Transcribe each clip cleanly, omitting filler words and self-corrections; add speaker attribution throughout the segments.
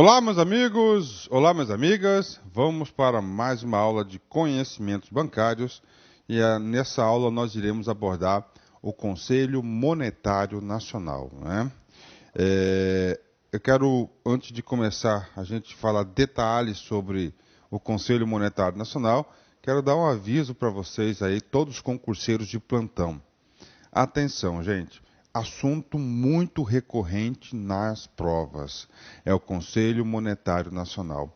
Speaker 1: Olá, meus amigos! Olá, minhas amigas! Vamos para mais uma aula de conhecimentos bancários e nessa aula nós iremos abordar o Conselho Monetário Nacional, né? Eu quero, antes de começar a gente falar detalhes sobre o Conselho Monetário Nacional, quero dar um aviso para vocês aí, todos os concurseiros de plantão. Atenção, gente! Assunto muito recorrente nas provas é o Conselho Monetário Nacional.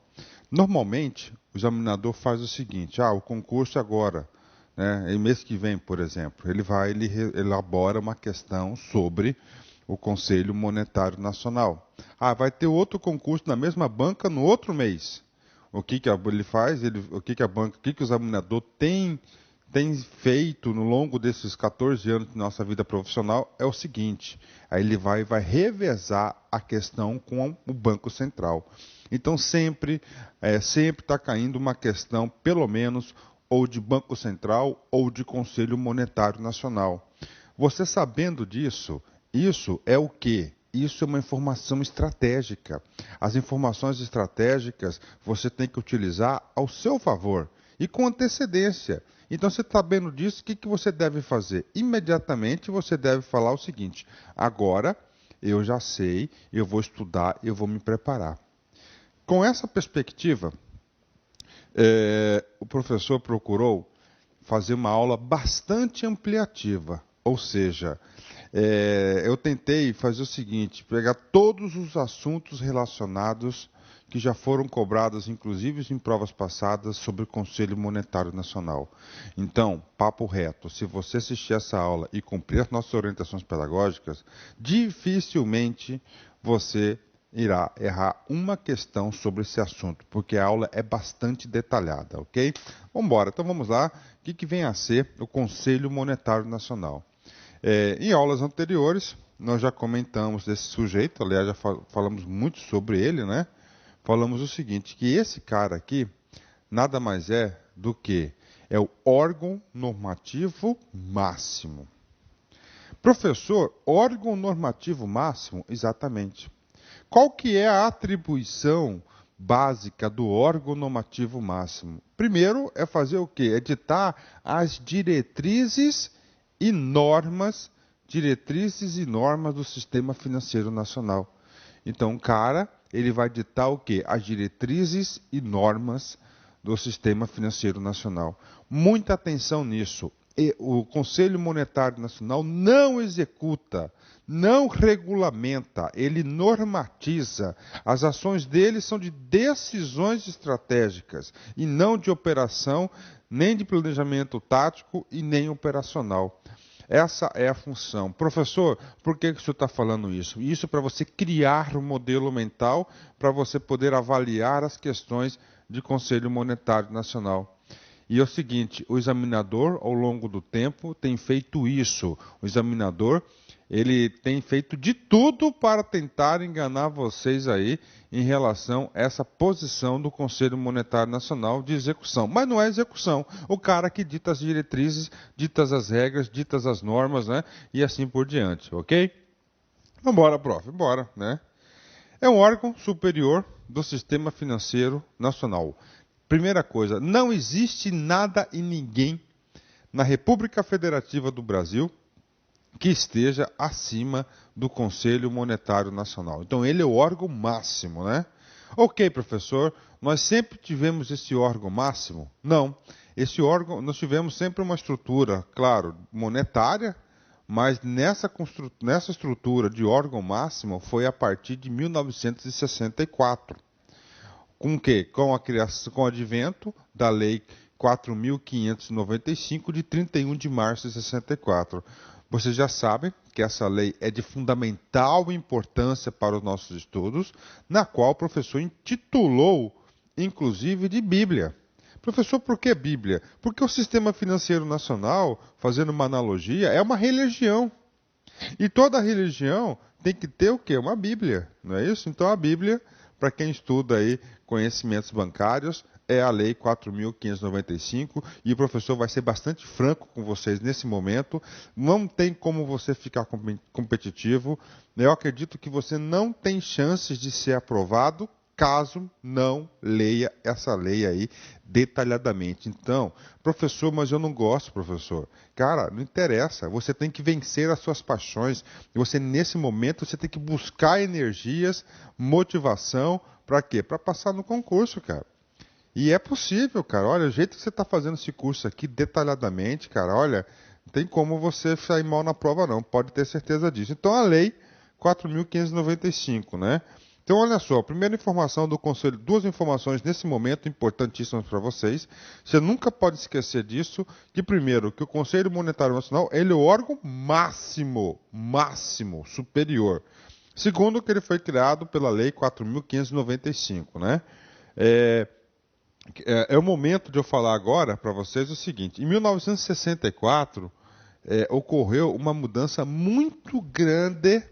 Speaker 1: Normalmente, o examinador faz o seguinte: o concurso agora, né, e mês que vem, por exemplo, ele elabora uma questão sobre o Conselho Monetário Nacional. Vai ter outro concurso na mesma banca no outro mês. O que ele faz? O que o examinador tem feito no longo desses 14 anos de nossa vida profissional é o seguinte: aí ele vai revezar a questão com o Banco Central. Então sempre está caindo uma questão, pelo menos, ou de Banco Central ou de Conselho Monetário Nacional. Você sabendo disso, isso é o quê? Isso é uma informação estratégica. As informações estratégicas você tem que utilizar ao seu favor e com antecedência. Então, você sabendo disso, o que você deve fazer? Imediatamente você deve falar o seguinte: agora eu já sei, eu vou estudar, eu vou me preparar. Com essa perspectiva, o professor procurou fazer uma aula bastante ampliativa, ou seja, eu tentei fazer o seguinte: pegar todos os assuntos relacionados que já foram cobrados, inclusive em provas passadas, sobre o Conselho Monetário Nacional. Então, papo reto, se você assistir essa aula e cumprir as nossas orientações pedagógicas, dificilmente você irá errar uma questão sobre esse assunto, porque a aula é bastante detalhada, ok? Vamos embora, então vamos lá. O que vem a ser o Conselho Monetário Nacional? Em aulas anteriores, nós já comentamos desse sujeito, aliás, já falamos muito sobre ele, né? Falamos o seguinte, que esse cara aqui nada mais é do que o órgão normativo máximo. Professor, órgão normativo máximo? Exatamente. Qual que é a atribuição básica do órgão normativo máximo? Primeiro é fazer o quê? É ditar as diretrizes e normas do Sistema Financeiro Nacional. Então, o cara, ele vai ditar o quê? As diretrizes e normas do Sistema Financeiro Nacional. Muita atenção nisso. O Conselho Monetário Nacional não executa, não regulamenta, ele normatiza. As ações dele são de decisões estratégicas e não de operação, nem de planejamento tático e nem operacional. Essa é a função. Professor, por que o senhor está falando isso? Isso para você criar um modelo mental, para você poder avaliar as questões de Conselho Monetário Nacional. E é o seguinte, o examinador, ao longo do tempo, tem feito isso. O examinador, ele tem feito de tudo para tentar enganar vocês aí em relação a essa posição do Conselho Monetário Nacional de execução. Mas não é execução. O cara que dita as diretrizes, dita as regras, dita as normas, né? E assim por diante, ok? Vambora, prof, bora, né? É um órgão superior do Sistema Financeiro Nacional. Primeira coisa, não existe nada e ninguém na República Federativa do Brasil que esteja acima do Conselho Monetário Nacional. Então, ele é o órgão máximo, né? Ok, professor, nós sempre tivemos esse órgão máximo? Não. Esse órgão, nós tivemos sempre uma estrutura, claro, monetária, mas nessa estrutura de órgão máximo foi a partir de 1964. Com o quê? Com o advento da Lei 4.595, de 31 de março de 64. Vocês já sabem que essa lei é de fundamental importância para os nossos estudos, na qual o professor intitulou, inclusive, de Bíblia. Professor, por que Bíblia? Porque o Sistema Financeiro Nacional, fazendo uma analogia, é uma religião. E toda religião tem que ter o quê? Uma Bíblia, não é isso? Então a Bíblia, para quem estuda aí conhecimentos bancários, é a Lei 4.595, e o professor vai ser bastante franco com vocês nesse momento. Não tem como você ficar competitivo. Eu acredito que você não tem chances de ser aprovado caso não leia essa lei aí detalhadamente. Então, professor, mas eu não gosto, professor. Cara, não interessa. Você tem que vencer as suas paixões. Você, nesse momento, você tem que buscar energias, motivação, para quê? Para passar no concurso, cara. E é possível, cara. Olha, o jeito que você está fazendo esse curso aqui detalhadamente, cara, olha, não tem como você sair mal na prova, não. Pode ter certeza disso. Então, a lei 4.595, né? Então, olha só, primeira informação do Conselho, duas informações nesse momento importantíssimas para vocês. Você nunca pode esquecer disso, que primeiro, que o Conselho Monetário Nacional, ele é o órgão máximo, superior. Segundo, que ele foi criado pela Lei 4.595, né? É o momento de eu falar agora para vocês o seguinte: em 1964 ocorreu uma mudança muito grande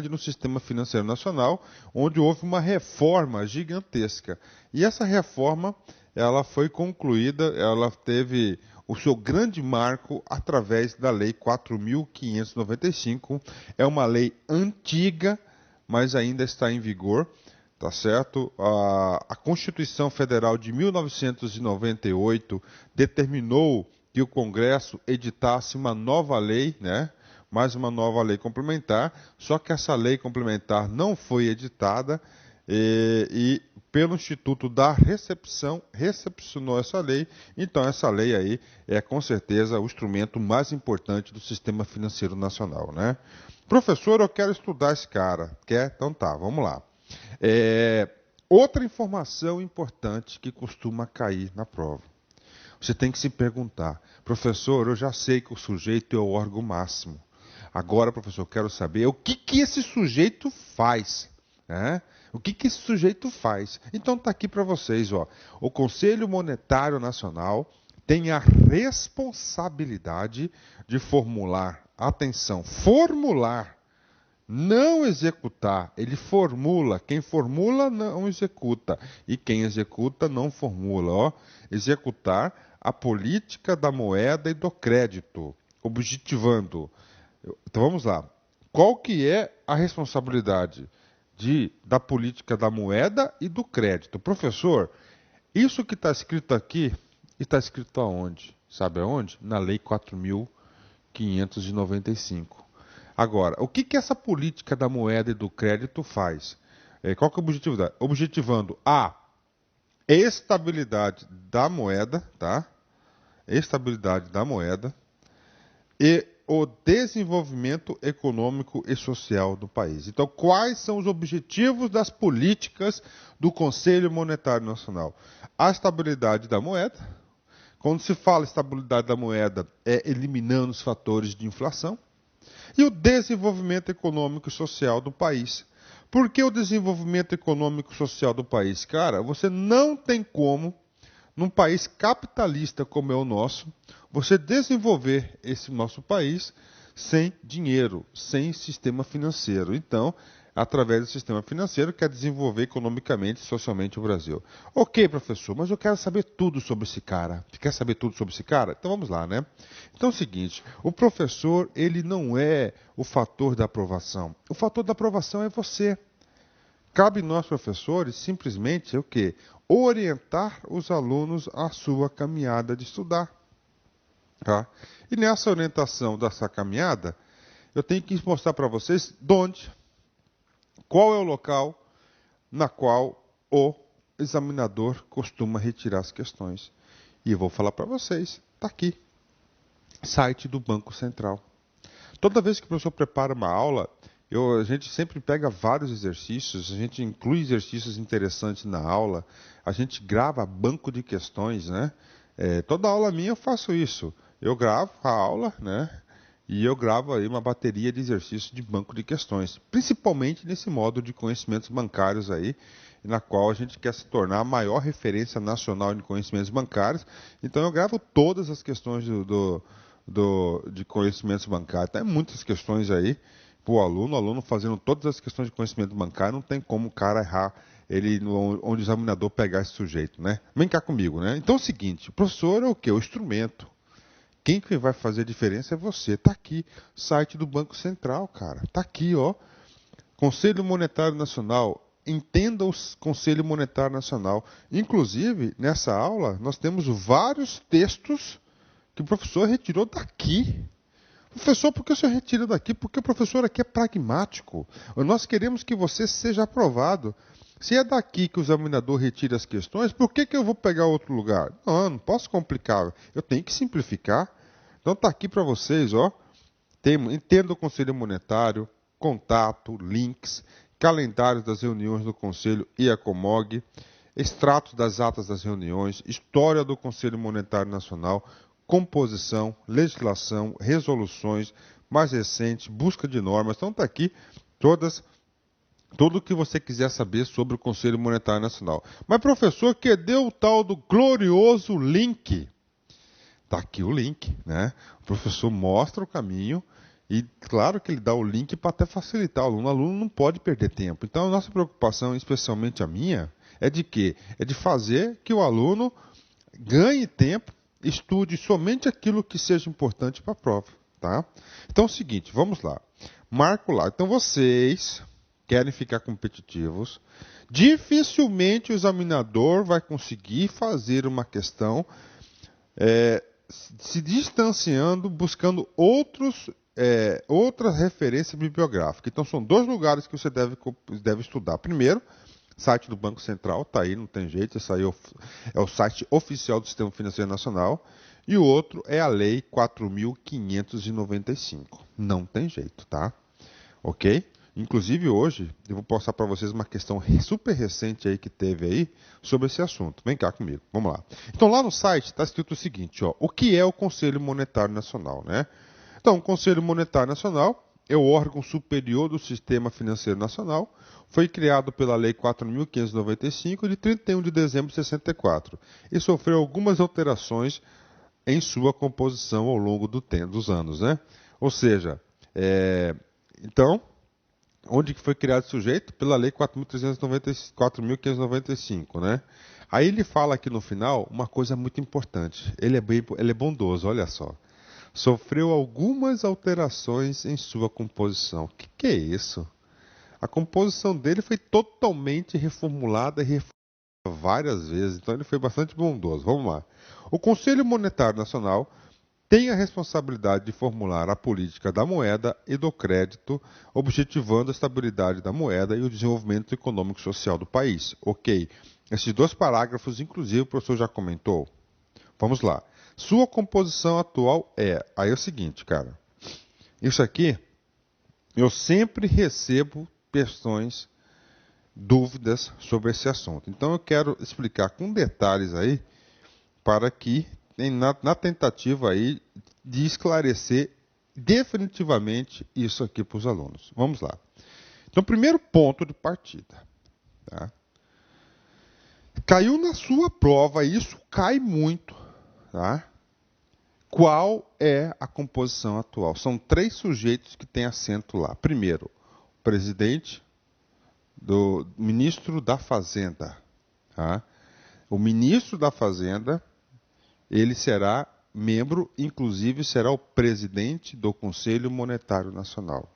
Speaker 1: no sistema financeiro nacional, onde houve uma reforma gigantesca. E essa reforma, ela foi concluída, ela teve o seu grande marco através da Lei 4.595. É uma lei antiga, mas ainda está em vigor. Tá certo? A Constituição Federal de 1998 determinou que o Congresso editasse uma nova lei, né? Mais uma nova lei complementar, só que essa lei complementar não foi editada e pelo Instituto da Recepção, recepcionou essa lei. Então essa lei aí é com certeza o instrumento mais importante do sistema financeiro nacional, né? Professor, eu quero estudar esse cara. Quer? Então tá, vamos lá. Outra informação importante que costuma cair na prova. Você tem que se perguntar, professor, eu já sei que o sujeito é o órgão máximo. Agora, professor, eu quero saber o que esse sujeito faz. Né? O que esse sujeito faz? Então está aqui para vocês, ó. O Conselho Monetário Nacional tem a responsabilidade de formular, atenção, formular, não executar. Ele formula. Quem formula não executa. E quem executa não formula. Ó. Executar a política da moeda e do crédito. Objetivando. Então vamos lá. Qual que é a responsabilidade da política da moeda e do crédito? Professor, isso que está escrito aqui, está escrito aonde? Sabe aonde? Na Lei 4.595. Agora, o que essa política da moeda e do crédito faz? Qual que é o objetivo? Objetivando a estabilidade da moeda, tá? Estabilidade da moeda e o desenvolvimento econômico e social do país. Então, quais são os objetivos das políticas do Conselho Monetário Nacional? A estabilidade da moeda. Quando se fala estabilidade da moeda, é eliminando os fatores de inflação. E o desenvolvimento econômico e social do país. Por que o desenvolvimento econômico e social do país? Cara, você não tem como, num país capitalista como é o nosso, você desenvolver esse nosso país sem dinheiro, sem sistema financeiro. Então, através do sistema financeiro, quer desenvolver economicamente e socialmente o Brasil. Ok, professor, mas eu quero saber tudo sobre esse cara. Você quer saber tudo sobre esse cara? Então vamos lá, né? Então é o seguinte, o professor, ele não é o fator da aprovação. O fator da aprovação é você. Cabe nós, professores, simplesmente o quê? Orientar os alunos à sua caminhada de estudar. Tá? E nessa orientação dessa caminhada, eu tenho que mostrar para vocês qual é o local na qual o examinador costuma retirar as questões. E eu vou falar para vocês, está aqui, site do Banco Central. Toda vez que o professor prepara uma aula, a gente sempre pega vários exercícios, a gente inclui exercícios interessantes na aula, a gente grava banco de questões, né? Toda aula minha eu faço isso. Eu gravo a aula, né? E eu gravo aí uma bateria de exercícios de banco de questões, principalmente nesse módulo de conhecimentos bancários aí, na qual a gente quer se tornar a maior referência nacional de conhecimentos bancários. Então eu gravo todas as questões de conhecimentos bancários. Tem muitas questões aí para o aluno fazendo todas as questões de conhecimento bancário, não tem como o cara errar onde o examinador pegar esse sujeito, né? Vem cá comigo, né? Então é o seguinte, o professor é o quê? O instrumento. Quem que vai fazer a diferença é você. Está aqui, site do Banco Central, cara. Está aqui, ó. Conselho Monetário Nacional. Entenda o Conselho Monetário Nacional. Inclusive, nessa aula, nós temos vários textos que o professor retirou daqui. Professor, por que o senhor retira daqui? Porque o professor aqui é pragmático. Nós queremos que você seja aprovado. Se é daqui que o examinador retira as questões, por que eu vou pegar outro lugar? Não, eu não posso complicar. Eu tenho que simplificar. Então está aqui para vocês, ó. Entenda o Conselho Monetário, contato, links, calendários das reuniões do Conselho e a Comog, extratos das atas das reuniões, história do Conselho Monetário Nacional, composição, legislação, resoluções, mais recente, busca de normas. Então está aqui tudo o que você quiser saber sobre o Conselho Monetário Nacional. Mas, professor, cadê o tal do glorioso link? Está aqui o link, né? O professor mostra o caminho e, claro que ele dá o link para até facilitar o aluno. O aluno não pode perder tempo. Então, a nossa preocupação, especialmente a minha, é de quê? É de fazer que o aluno ganhe tempo, estude somente aquilo que seja importante para a prova, tá? Então é o seguinte, vamos lá. Marco lá. Então vocês querem ficar competitivos. Dificilmente o examinador vai conseguir fazer uma questão se distanciando, buscando outra referência bibliográfica. Então são dois lugares que você deve estudar. Primeiro, site do Banco Central, está aí, não tem jeito, esse aí é o site oficial do Sistema Financeiro Nacional, e o outro é a Lei 4.595. Não tem jeito, tá? Ok? Inclusive hoje, eu vou passar para vocês uma questão super recente aí que teve aí sobre esse assunto. Vem cá comigo, vamos lá. Então lá no site está escrito o seguinte, ó, o que é o Conselho Monetário Nacional, né? Então, o Conselho Monetário Nacional é o órgão superior do Sistema Financeiro Nacional. Foi criado pela Lei 4.595, de 31 de dezembro de 64, e sofreu algumas alterações em sua composição ao longo dos anos, né? Ou seja, então, onde que foi criado esse sujeito? Pela Lei 4.595, né? Aí ele fala aqui no final uma coisa muito importante. Ele é bondoso, olha só. Sofreu algumas alterações em sua composição. O que é isso? A composição dele foi totalmente reformulada e reformulada várias vezes, então ele foi bastante bondoso. Vamos lá. O Conselho Monetário Nacional tem a responsabilidade de formular a política da moeda e do crédito, objetivando a estabilidade da moeda e o desenvolvimento econômico e social do país. Ok. Esses dois parágrafos, inclusive, o professor já comentou. Vamos lá. Sua composição atual Aí é o seguinte, cara. Isso aqui, eu sempre recebo questões, dúvidas sobre esse assunto. Então eu quero explicar com detalhes aí, para que, na tentativa aí de esclarecer definitivamente isso aqui para os alunos. Vamos lá. Então, primeiro ponto de partida. Tá? Caiu na sua prova, isso cai muito. Tá? Qual é a composição atual? São 3 sujeitos que têm assento lá. Primeiro, o presidente, do ministro da Fazenda. Tá? O ministro da Fazenda, ele será membro, inclusive será o presidente do Conselho Monetário Nacional.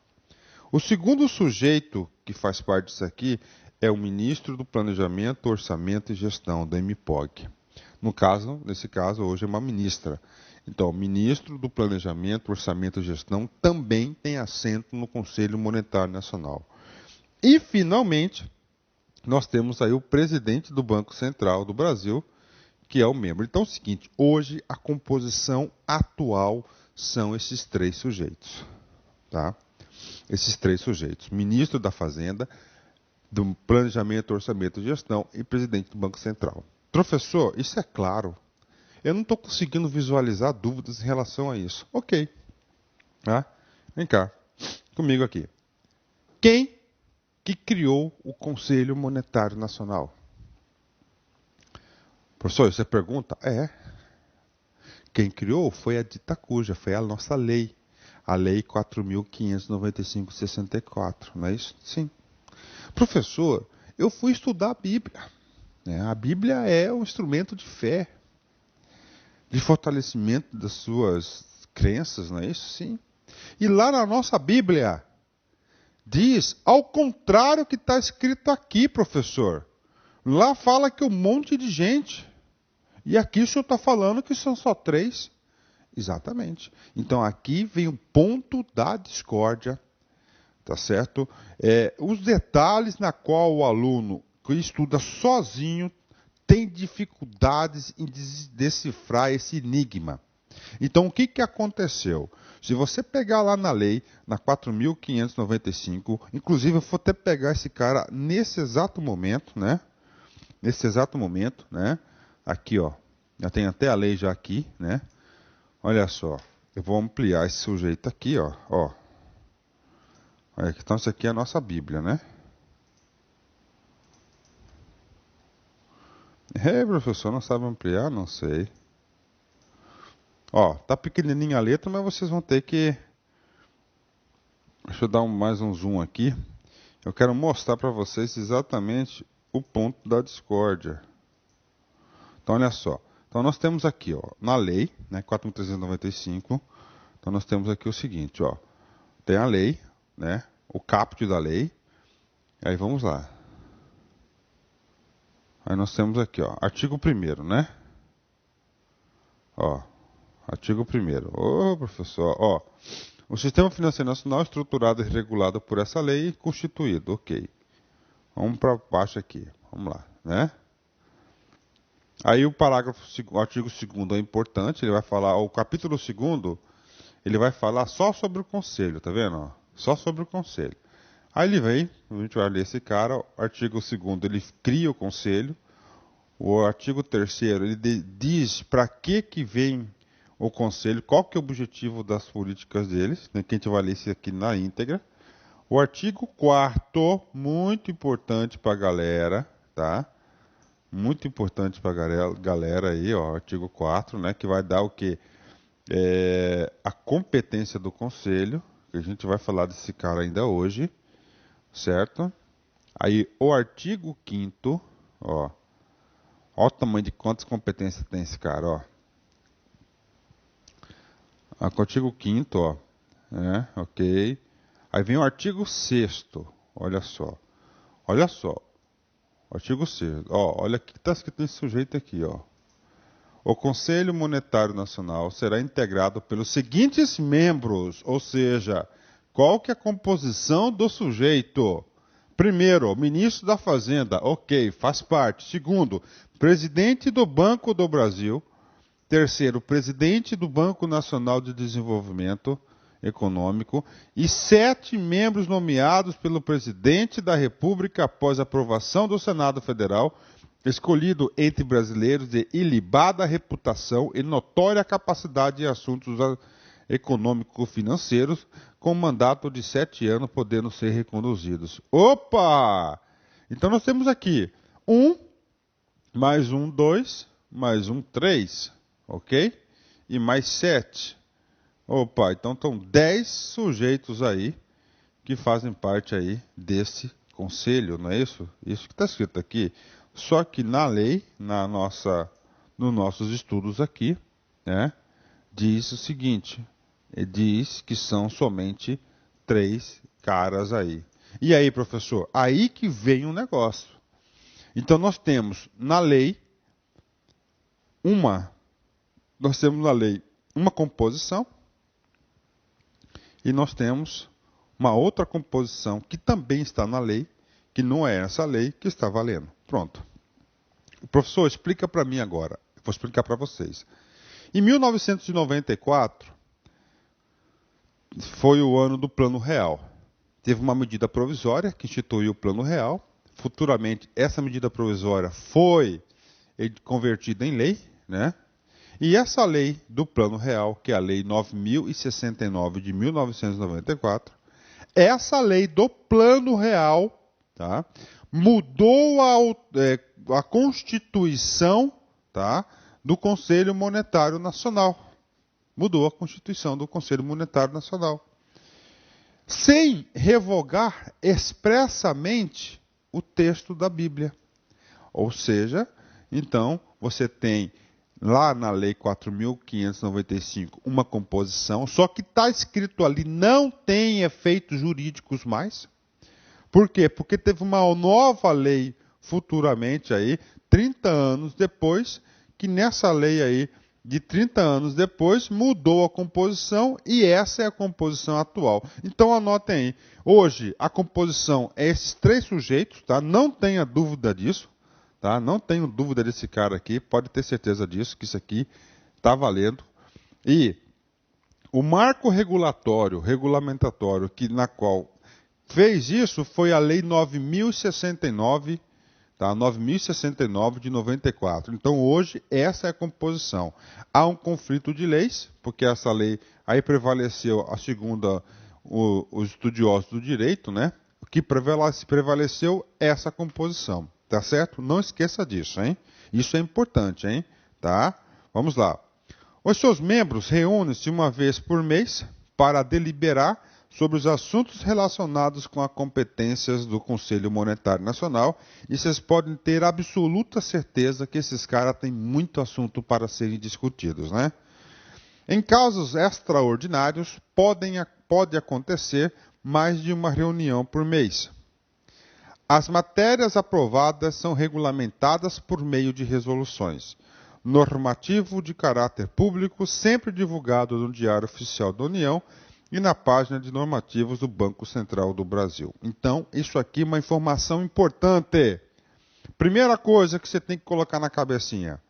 Speaker 1: O segundo sujeito que faz parte disso aqui é o ministro do Planejamento, Orçamento e Gestão, do MPOG. Nesse caso, hoje é uma ministra. Então, o ministro do Planejamento, Orçamento e Gestão também tem assento no Conselho Monetário Nacional. E, finalmente, nós temos aí o presidente do Banco Central do Brasil, que é o membro. Então é o seguinte, hoje a composição atual são esses 3 sujeitos. Tá? Esses 3 sujeitos. Ministro da Fazenda, do Planejamento, Orçamento e Gestão e presidente do Banco Central. Professor, isso é claro. Eu não estou conseguindo visualizar dúvidas em relação a isso. Ok. Tá? Vem cá, comigo aqui. Quem que criou o Conselho Monetário Nacional? Professor, você pergunta? Quem criou foi a dita cuja, foi a nossa lei. A Lei 4.595/64, não é isso? Sim. Professor, eu fui estudar a Bíblia. A Bíblia é um instrumento de fé, de fortalecimento das suas crenças, não é isso? Sim. E lá na nossa Bíblia, Diz ao contrário que está escrito aqui, professor. Lá fala que um monte de gente. E aqui o senhor está falando que são só 3. Exatamente. Então aqui vem o ponto da discórdia. Tá certo? Os detalhes na qual o aluno que estuda sozinho tem dificuldades em decifrar esse enigma. Então, o que aconteceu? Se você pegar lá na lei, na 4.595, inclusive eu vou até pegar esse cara nesse exato momento, né? Nesse exato momento, né? Aqui, ó. Já tem até a lei já aqui, né? Olha só. Eu vou ampliar esse sujeito aqui, ó. Ó. Então, isso aqui é a nossa Bíblia, né? Professor, não sabe ampliar? Não sei. Ó, tá pequenininha a letra, mas vocês vão ter que... Deixa eu dar mais um zoom aqui. Eu quero mostrar para vocês exatamente o ponto da discórdia. Então, olha só. Então, nós temos aqui, ó, na lei, né, 4.395. Então, nós temos aqui o seguinte, ó. Tem a lei, né? O caput da lei. Aí vamos lá. Aí nós temos aqui, ó, artigo 1º, né? Ó, artigo 1º. Ô, professor, ó. O sistema financeiro nacional é estruturado e regulado por essa lei e constituído. Ok. Vamos para baixo aqui. Vamos lá, né? Aí o parágrafo, o artigo 2º é importante. Ele vai falar, o capítulo 2º, ele vai falar só sobre o conselho, tá vendo? Ó? Só sobre o conselho. Aí ele vem, a gente vai ler esse cara, o artigo 2º, ele cria o conselho. O artigo 3º, ele diz para que vem o conselho, qual que é o objetivo das políticas deles, né, que a gente vai ler isso aqui na íntegra. O artigo 4º, muito importante para a galera, tá? Muito importante para a galera aí, ó, artigo 4º, né, que vai dar o quê? A competência do conselho, que a gente vai falar desse cara ainda hoje, certo? Aí o artigo 5º, ó, olha o tamanho de quantas competências tem esse cara, ó. O artigo 5º, ó, ok. Aí vem o artigo 6º, olha só. Olha só, artigo 6º, ó, olha o que está escrito nesse sujeito aqui, ó. O Conselho Monetário Nacional será integrado pelos seguintes membros, ou seja, qual que é a composição do sujeito? Primeiro, ministro da Fazenda, ok, faz parte. Segundo, presidente do Banco do Brasil. Terceiro, presidente do Banco Nacional de Desenvolvimento Econômico. E 7 membros nomeados pelo presidente da República após aprovação do Senado Federal, escolhido entre brasileiros de ilibada reputação e notória capacidade em assuntos econômico-financeiros, com mandato de 7 anos, podendo ser reconduzidos. Opa! Então nós temos aqui 1, mais 1, 2, mais 1, 3, ok? E mais 7. Opa, então estão 10 sujeitos aí que fazem parte aí desse conselho, não é isso? Isso que está escrito aqui. Só que na lei, nos nossos estudos aqui, né, diz o seguinte, diz que são somente 3 caras aí. E aí, professor? Aí que vem o negócio. Então nós temos na lei uma composição e nós temos uma outra composição que também está na lei, que não é essa lei que está valendo. Pronto. Professor, explica para mim agora. Eu vou explicar para vocês. Em 1994, foi o ano do Plano Real. Teve uma medida provisória que instituiu o Plano Real. Futuramente, essa medida provisória foi convertida em lei, né? E essa lei do Plano Real, que é a Lei 9.069 de 1994, essa lei do Plano Real, tá, mudou a Constituição, tá, do Conselho Monetário Nacional. Mudou a Constituição do Conselho Monetário Nacional. Sem revogar expressamente o texto da Bíblia. Ou seja, então, você tem lá na Lei 4.595, uma composição, só que está escrito ali, não tem efeitos jurídicos mais. Por quê? Porque teve uma nova lei futuramente aí, 30 anos depois, que nessa lei aí, de 30 anos depois, mudou a composição e essa é a composição atual. Então anotem aí, hoje a composição é esses três sujeitos, tá? Não tenha dúvida disso, tá? Não tenho dúvida desse cara aqui, pode ter certeza disso, que isso aqui está valendo. E o marco regulatório, regulamentatório, na qual fez isso foi a Lei 9.069, tá? 9.069 de 94. Então, hoje, essa é a composição. Há um conflito de leis, porque essa lei aí prevaleceu, a segunda, os estudiosos do direito, né? O que prevaleceu essa composição, tá certo? Não esqueça disso, hein? Isso é importante, hein? Tá? Vamos lá. Os seus membros reúnem-se uma vez por mês para deliberar sobre os assuntos relacionados com as competências do Conselho Monetário Nacional, e vocês podem ter absoluta certeza que esses caras têm muito assunto para serem discutidos, né? Em casos extraordinários, pode acontecer mais de uma reunião por mês. As matérias aprovadas são regulamentadas por meio de resoluções. Normativo de caráter público, sempre divulgado no Diário Oficial da União, e na página de normativos do Banco Central do Brasil. Então, isso aqui é uma informação importante. Primeira coisa que você tem que colocar na cabecinha.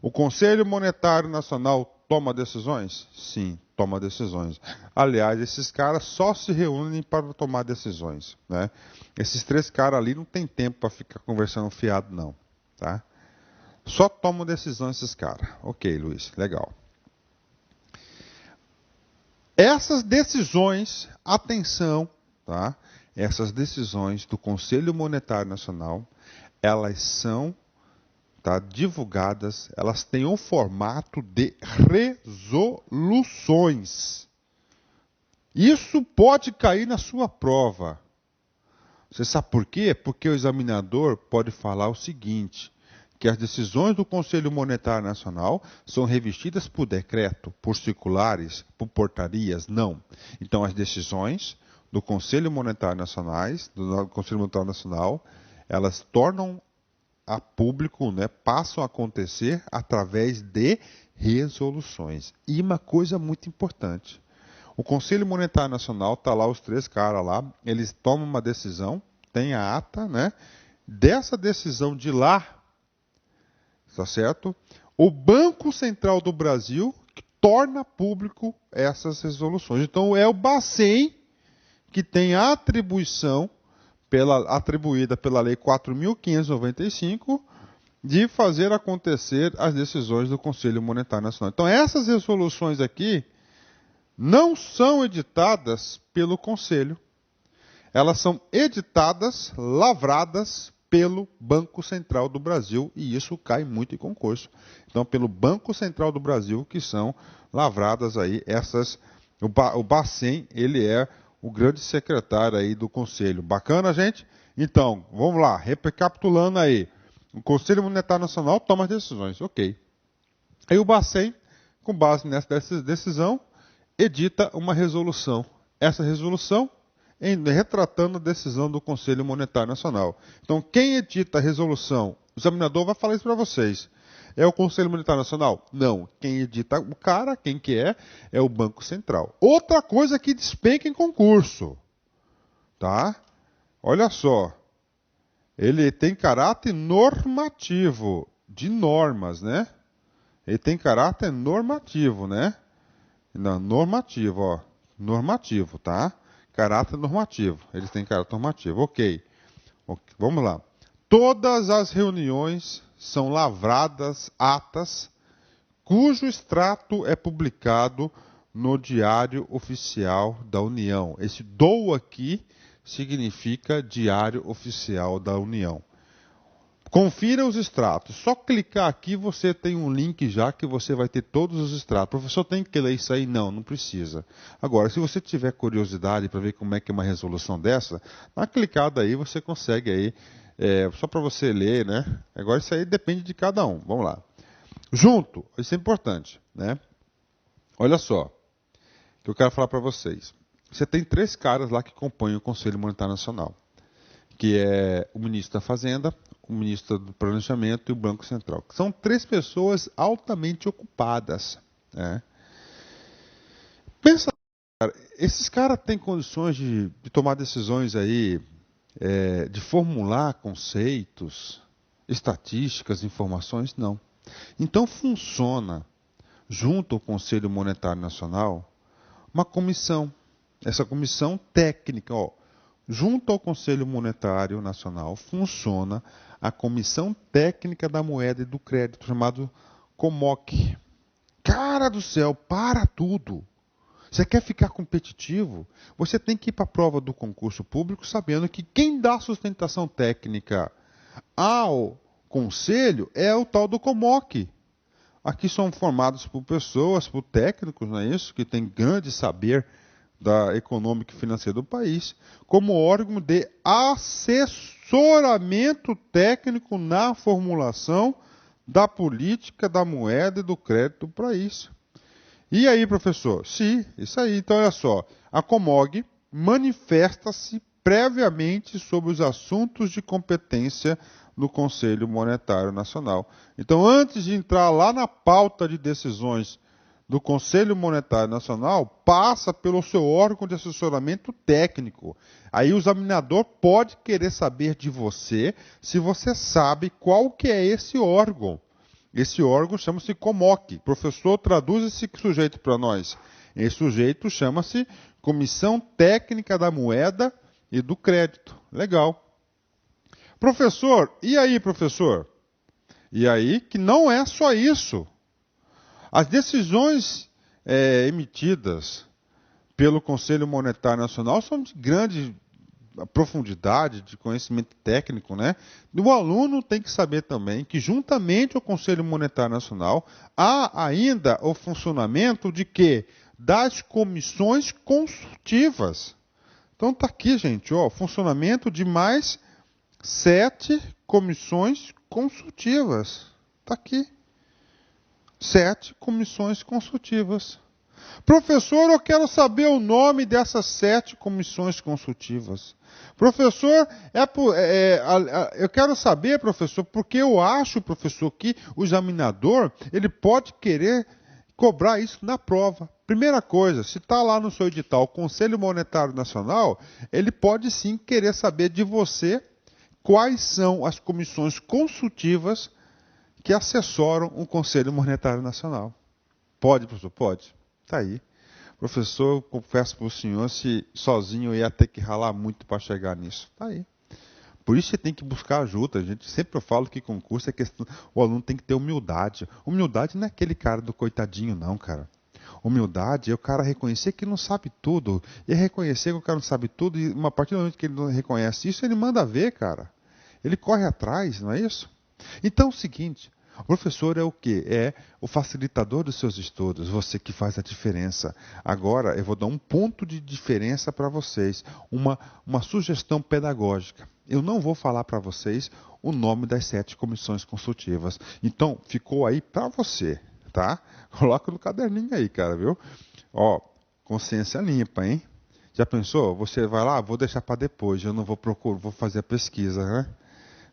Speaker 1: O Conselho Monetário Nacional toma decisões? Sim, toma decisões. Aliás, esses caras só se reúnem para tomar decisões, né? Esses três caras ali não tem tempo para ficar conversando fiado, não. Tá? Só tomam decisões esses caras. Ok, Luiz, legal. Essas decisões, atenção, tá? Essas decisões do Conselho Monetário Nacional, elas são, tá, divulgadas, elas têm um formato de resoluções. Isso pode cair na sua prova. Você sabe por quê? Porque o examinador pode falar o seguinte, que as decisões do Conselho Monetário Nacional são revestidas por decreto, por circulares, por portarias, não. Então, as decisões do Conselho Monetário Nacional, elas tornam a público, né, passam a acontecer através de resoluções. E uma coisa muito importante, o Conselho Monetário Nacional, está lá os três caras lá, eles tomam uma decisão, tem a ata, né, dessa decisão de lá, tá certo? O Banco Central do Brasil torna público essas resoluções. Então é o Bacen que tem a atribuição atribuída pela Lei 4.595 de fazer acontecer as decisões do Conselho Monetário Nacional. Então essas resoluções aqui não são editadas pelo Conselho. Elas são editadas, lavradas pelo Banco Central do Brasil, e isso cai muito em concurso. Então, pelo Banco Central do Brasil, que são lavradas aí essas... O Bacen, ele é o grande secretário aí do Conselho. Bacana, gente? Então, vamos lá, recapitulando aí. O Conselho Monetário Nacional toma as decisões, ok. Aí o Bacen, com base nessa decisão, edita uma resolução. Essa resolução retratando a decisão do Conselho Monetário Nacional. Então, quem edita a resolução? O examinador vai falar isso para vocês. É o Conselho Monetário Nacional? Não. Quem edita o cara, quem que é o Banco Central. Outra coisa que despenca em concurso. Tá? Olha só. Ele tem caráter normativo, de normas, né? Ele tem caráter normativo, né? Não, normativo, ó. Normativo, tá? Caráter normativo. Eles têm caráter normativo. Ok. Vamos lá. Todas as reuniões são lavradas atas cujo extrato é publicado no Diário Oficial da União. Esse DOU aqui significa Diário Oficial da União. Confira os extratos. Só clicar aqui você tem um link já que você vai ter todos os extratos. O professor tem que ler isso aí? Não, não precisa. Agora, se você tiver curiosidade para ver como é que é uma resolução dessa, dá uma clicada aí, você consegue aí, só para você ler, né? Agora isso aí depende de cada um. Vamos lá. Junto, isso é importante, né? Olha só, o que eu quero falar para vocês. Você tem 3 caras lá que compõem o Conselho Monetário Nacional, que é o ministro da Fazenda, o ministro do Planejamento e o Banco Central. São 3 pessoas altamente ocupadas, né? Pensa, esses caras têm condições de tomar decisões aí, de formular conceitos, estatísticas, informações? Não. Então funciona, junto ao Conselho Monetário Nacional, uma comissão. Essa comissão técnica, ó, junto ao Conselho Monetário Nacional, funciona a Comissão Técnica da Moeda e do Crédito, chamado COMOC. Cara do céu, para tudo! Você quer ficar competitivo? Você tem que ir para a prova do concurso público sabendo que quem dá sustentação técnica ao conselho é o tal do COMOC. Aqui são formados por pessoas, por técnicos, não é isso? Que têm grande saber da econômica e financeira do país, como órgão de assessoramento técnico na formulação da política da moeda e do crédito para isso. E aí, professor? Sim, isso aí. Então, olha só. A COMOG manifesta-se previamente sobre os assuntos de competência do Conselho Monetário Nacional. Então, antes de entrar lá na pauta de decisões do Conselho Monetário Nacional, passa pelo seu órgão de assessoramento técnico. Aí o examinador pode querer saber de você se você sabe qual que é esse órgão. Esse órgão chama-se COMOC. Professor, traduz esse sujeito para nós. Esse sujeito chama-se Comissão Técnica da Moeda e do Crédito. Legal. Professor, e aí, professor? E aí que não é só isso. As decisões emitidas pelo Conselho Monetário Nacional são de grande profundidade, de conhecimento técnico, né? O aluno tem que saber também que, juntamente ao Conselho Monetário Nacional, há ainda o funcionamento de quê? Das comissões consultivas. Então está aqui, gente, ó, funcionamento de mais 7 comissões consultivas. Está aqui. 7 comissões consultivas. Professor, eu quero saber o nome dessas 7 comissões consultivas. Professor, eu quero saber, professor, porque eu acho, professor, que o examinador ele pode querer cobrar isso na prova. Primeira coisa, se está lá no seu edital o Conselho Monetário Nacional, ele pode sim querer saber de você quais são as comissões consultivas que assessoram o Conselho Monetário Nacional. Pode, professor? Pode. Está aí. Professor, eu confesso para o senhor, se sozinho eu ia ter que ralar muito para chegar nisso. Está aí. Por isso você tem que buscar ajuda. A gente sempre fala que concurso é questão. O aluno tem que ter humildade. Humildade não é aquele cara do coitadinho, não, cara. Humildade é o cara reconhecer que não sabe tudo. E é reconhecer que o cara não sabe tudo. E a partir do momento que ele não reconhece isso, ele manda ver, cara. Ele corre atrás, não é isso? Então é o seguinte. O professor é o quê? É o facilitador dos seus estudos, você que faz a diferença. Agora eu vou dar um ponto de diferença para vocês, uma sugestão pedagógica. Eu não vou falar para vocês o nome das 7 comissões consultivas. Então, ficou aí para você, tá? Coloca no caderninho aí, cara, viu? Ó, consciência limpa, hein? Já pensou? Você vai lá, vou deixar para depois, eu não vou procurar, vou fazer a pesquisa, né?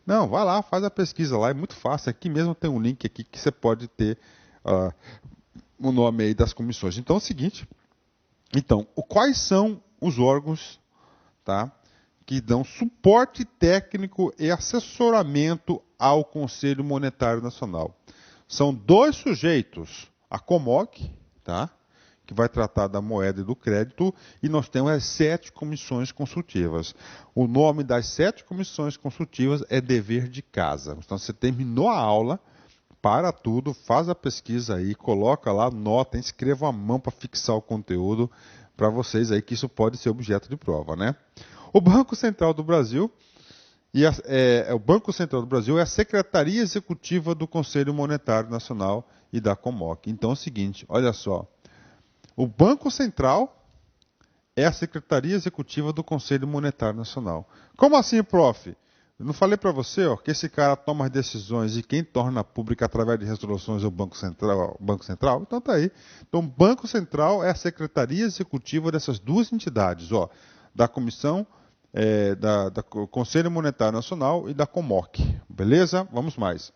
Speaker 1: Não, vai lá, faz a pesquisa lá, é muito fácil. Aqui mesmo tem um link aqui que você pode ter o nome aí das comissões. Então é o seguinte, quais são os órgãos, tá, que dão suporte técnico e assessoramento ao Conselho Monetário Nacional? São 2 sujeitos, a COMOC, tá, que vai tratar da moeda e do crédito, e nós temos as 7 comissões consultivas. O nome das 7 comissões consultivas é dever de casa. Então, você terminou a aula, para tudo, faz a pesquisa aí, coloca lá, nota, escreva a mão para fixar o conteúdo para vocês aí, que isso pode ser objeto de prova, né? O Banco Central do Brasil o Banco Central do Brasil é a Secretaria Executiva do Conselho Monetário Nacional e da COMOC. Então é o seguinte, olha só. O Banco Central é a Secretaria Executiva do Conselho Monetário Nacional. Como assim, prof? Eu não falei para você, ó, que esse cara toma as decisões e quem torna pública através de resoluções é o Banco Central, o Banco Central? Então tá aí. Então, o Banco Central é a secretaria executiva dessas duas entidades, ó, da Comissão, da Conselho Monetário Nacional e da COMOC. Beleza? Vamos mais.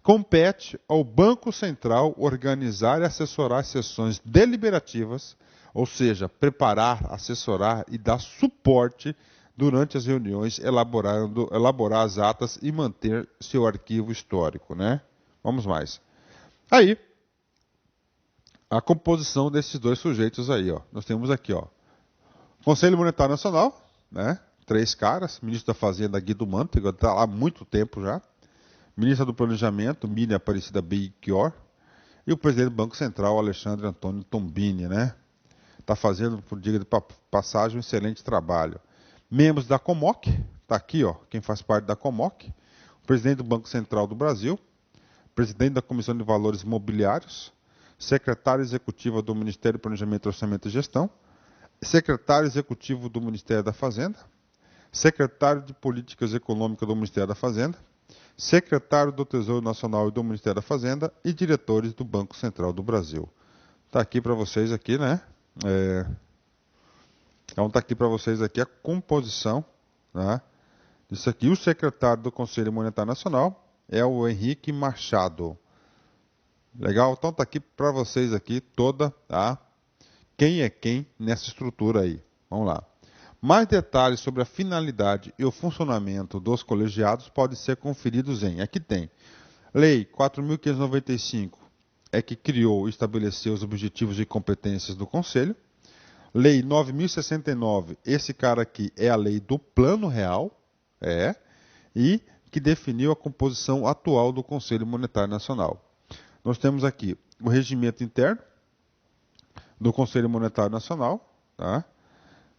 Speaker 1: Compete ao Banco Central organizar e assessorar sessões deliberativas, ou seja, preparar, assessorar e dar suporte durante as reuniões, elaborar as atas e manter seu arquivo histórico, né? Vamos mais. Aí, a composição desses dois sujeitos aí, ó. Nós temos aqui, ó, Conselho Monetário Nacional, né? 3 caras, ministro da Fazenda Guido Mantega, está lá há muito tempo já. Ministra do Planejamento, Miriam Aparecida Belchior, e o presidente do Banco Central, Alexandre Antônio Tombini, né? Está fazendo, por diga de passagem, um excelente trabalho. Membros da COMOC, está aqui, ó, quem faz parte da COMOC, o presidente do Banco Central do Brasil, presidente da Comissão de Valores Imobiliários, secretário executivo do Ministério do Planejamento, Orçamento e Gestão, secretário executivo do Ministério da Fazenda, secretário de Políticas Econômicas do Ministério da Fazenda, secretário do Tesouro Nacional e do Ministério da Fazenda e diretores do Banco Central do Brasil. Está aqui para vocês aqui, né? Então está aqui para vocês aqui a composição, né, disso aqui. O secretário do Conselho Monetário Nacional é o Henrique Machado. Legal? Então está aqui para vocês aqui toda a quem é quem nessa estrutura aí. Vamos lá. Mais detalhes sobre a finalidade e o funcionamento dos colegiados podem ser conferidos em, aqui tem, Lei 4.595, é que criou e estabeleceu os objetivos e competências do Conselho. Lei 9.069, esse cara aqui é a lei do Plano Real, e que definiu a composição atual do Conselho Monetário Nacional. Nós temos aqui o regimento interno do Conselho Monetário Nacional, tá?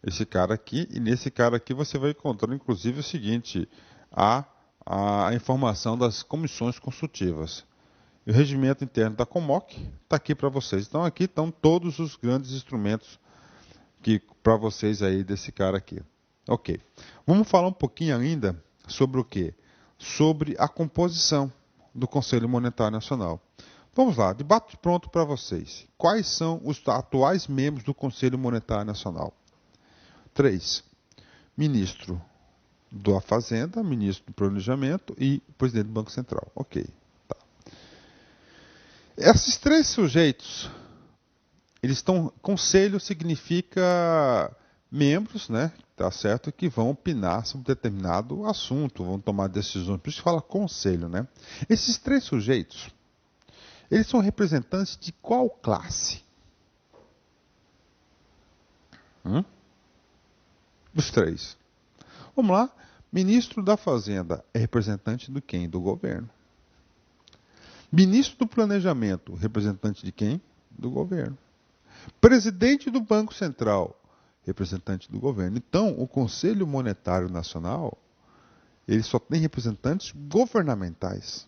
Speaker 1: Esse cara aqui, e nesse cara aqui você vai encontrar, inclusive, o seguinte, a informação das comissões consultivas. O regimento interno da COMOC está aqui para vocês. Então, aqui estão todos os grandes instrumentos para vocês aí desse cara aqui. Ok. Vamos falar um pouquinho ainda sobre o quê? Sobre a composição do Conselho Monetário Nacional. Vamos lá, debate pronto para vocês. Quais são os atuais membros do Conselho Monetário Nacional? 3. Ministro da Fazenda, ministro do Planejamento e presidente do Banco Central. Ok. Tá. Esses 3 sujeitos, eles estão. Conselho significa membros, né? Tá certo? Que vão opinar sobre determinado assunto, vão tomar decisões. Por isso que fala conselho, né? Esses 3 sujeitos, eles são representantes de qual classe? Os 3. Vamos lá. Ministro da Fazenda é representante de quem? Do governo. Ministro do Planejamento, representante de quem? Do governo. Presidente do Banco Central, representante do governo. Então, o Conselho Monetário Nacional, ele só tem representantes governamentais.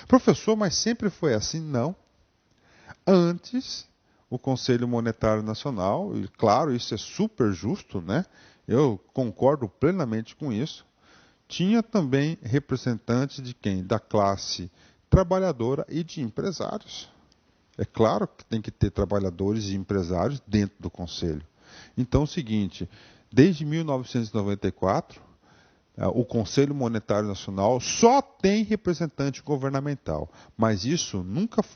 Speaker 1: Professor, mas sempre foi assim? Não. Antes, o Conselho Monetário Nacional, e claro, isso é super justo, né? Eu concordo plenamente com isso. Tinha também representantes de quem? Da classe trabalhadora e de empresários. É claro que tem que ter trabalhadores e empresários dentro do Conselho. Então é o seguinte, desde 1994, o Conselho Monetário Nacional só tem representante governamental. Mas isso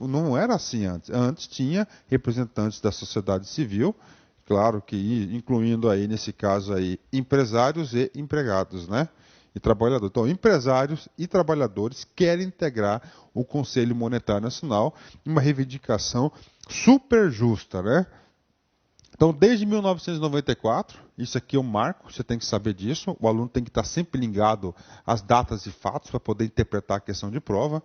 Speaker 1: não era assim antes. Antes tinha representantes da sociedade civil, claro que incluindo aí, nesse caso aí, empresários e empregados, né? E trabalhadores. Então, empresários e trabalhadores querem integrar o Conselho Monetário Nacional em uma reivindicação super justa, né? Então, desde 1994, isso aqui é um marco, você tem que saber disso, o aluno tem que estar sempre ligado às datas e fatos para poder interpretar a questão de prova,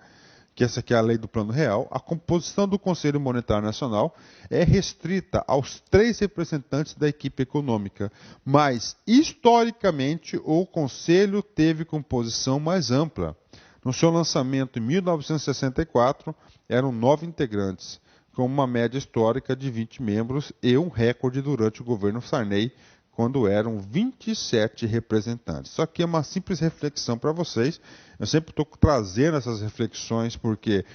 Speaker 1: que essa aqui é a lei do Plano Real. A composição do Conselho Monetário Nacional é restrita aos 3 representantes da equipe econômica, mas, historicamente, o Conselho teve composição mais ampla. No seu lançamento em 1964, eram 9 integrantes, com uma média histórica de 20 membros e um recorde durante o governo Sarney, quando eram 27 representantes. Isso aqui é uma simples reflexão para vocês. Eu sempre estou trazendo essas reflexões porque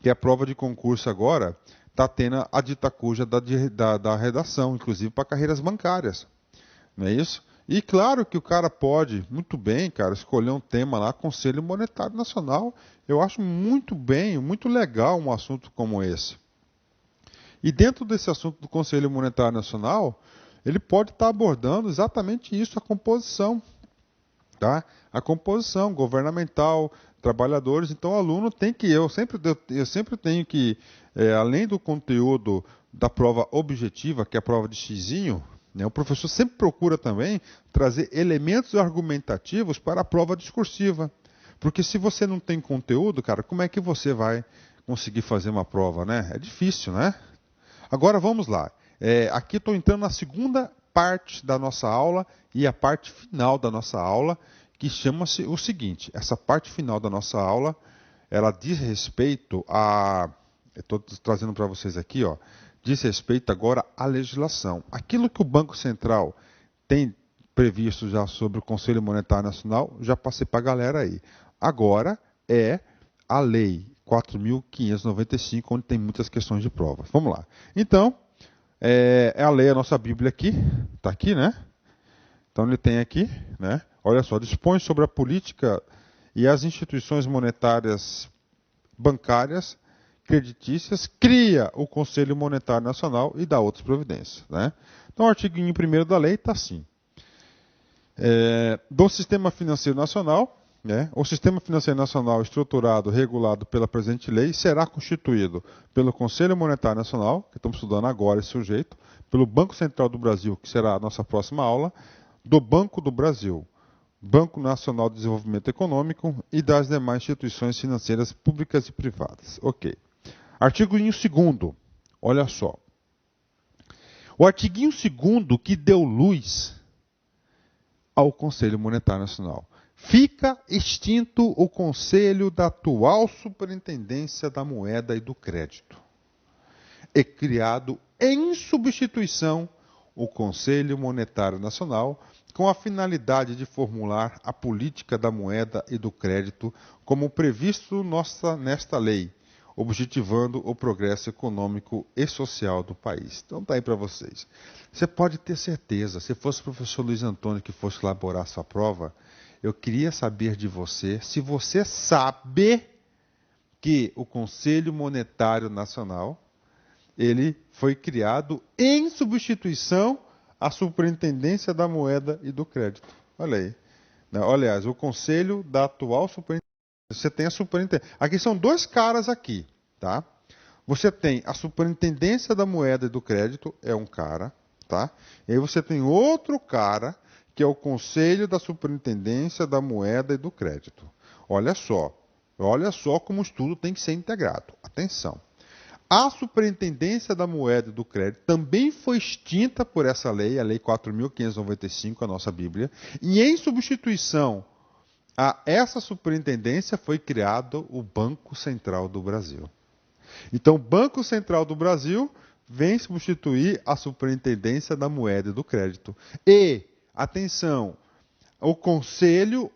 Speaker 1: a prova de concurso agora está tendo a dita cuja da redação, inclusive para carreiras bancárias. Não é isso? E claro que o cara pode, muito bem, cara, escolher um tema lá, Conselho Monetário Nacional. Eu acho muito bem, muito legal um assunto como esse. E dentro desse assunto do Conselho Monetário Nacional, ele pode estar abordando exatamente isso, a composição. Tá? A composição governamental, trabalhadores. Então, o aluno tem que, eu sempre tenho que, além do conteúdo da prova objetiva, que é a prova de xizinho, né, o professor sempre procura também trazer elementos argumentativos para a prova discursiva. Porque se você não tem conteúdo, cara, como é que você vai conseguir fazer uma prova, né? É difícil, né? Agora vamos lá. Aqui estou entrando na segunda parte da nossa aula e a parte final da nossa aula, que chama-se o seguinte. Essa parte final da nossa aula, ela diz respeito a... Estou trazendo para vocês aqui, ó. Diz respeito agora à legislação. Aquilo que o Banco Central tem previsto já sobre o Conselho Monetário Nacional, já passei para a galera aí. Agora é a Lei 4.595, onde tem muitas questões de prova. Vamos lá. Então, a lei, a nossa Bíblia aqui, está aqui, né? Então ele tem aqui, né? Olha só, dispõe sobre a política e as instituições monetárias bancárias, creditícias, cria o Conselho Monetário Nacional e dá outras providências, né? Então o artigo 1º da lei está assim. Do Sistema Financeiro Nacional, né? O Sistema Financeiro Nacional estruturado, regulado pela presente lei, será constituído pelo Conselho Monetário Nacional, que estamos estudando agora esse sujeito, pelo Banco Central do Brasil, que será a nossa próxima aula, do Banco do Brasil, Banco Nacional de Desenvolvimento Econômico e das demais instituições financeiras públicas e privadas. Ok. Artigo 2º, olha só. O artigo 2º que deu luz ao Conselho Monetário Nacional. Fica extinto o Conselho da atual Superintendência da Moeda e do Crédito. É criado em substituição o Conselho Monetário Nacional com a finalidade de formular a política da moeda e do crédito como previsto nesta lei, objetivando o progresso econômico e social do país. Então está aí para vocês. Você pode ter certeza, se fosse o professor Luiz Antônio que fosse elaborar sua prova, eu queria saber de você se você sabe que o Conselho Monetário Nacional ele foi criado em substituição à Superintendência da Moeda e do Crédito. Olha aí. Aliás, o Conselho da atual Superintendência. Você tem a Superintendência. Aqui são dois caras aqui, tá? Você tem a Superintendência da Moeda e do Crédito, é um cara, tá? E aí você tem outro cara, que é o Conselho da Superintendência da Moeda e do Crédito. Olha só como o estudo tem que ser integrado. Atenção. A Superintendência da Moeda e do Crédito também foi extinta por essa lei, a Lei 4.595, a nossa Bíblia, e em substituição a essa superintendência foi criado o Banco Central do Brasil. Então, o Banco Central do Brasil vem substituir a Superintendência da Moeda e do Crédito. E, atenção, o Conselho